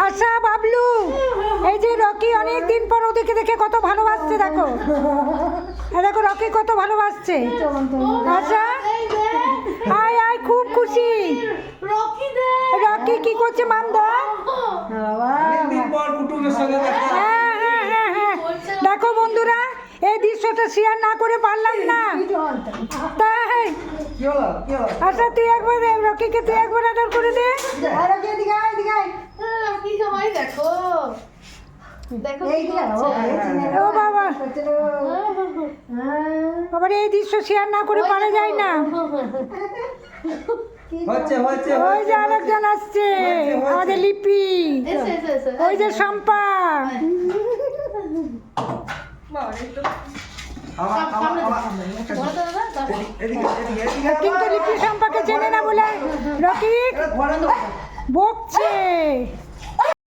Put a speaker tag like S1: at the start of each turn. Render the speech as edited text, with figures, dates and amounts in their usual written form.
S1: আশা বাবলু, এই যে রকি অনেক দিন পর ওদেরকে দেখে কত ভালোবাসছে, দেখো দেখো রকি কত ভালোবাসছে। আশা আয় আয়, খুব খুশি। রকি কি করছে মামদা? হ্যাঁ হ্যাঁ হ্যাঁ হ্যাঁ, দেখো বন্ধুরা, এই দৃশ্যটা শেয়ার না করে পারলাম না। তাই আচ্ছা, তুই একবার রকিকে তুই একবার আদর করে দে। ও বাবা, আবার এই দৃশ্য শেয়ার না করে পারা যায় না। ওই যে আরেকজন আসছে, আমাদের লিপি, ওই যে শম্পা। কিন্তু লিপি শম্পাকে চেনে না বলে রকি বকছে।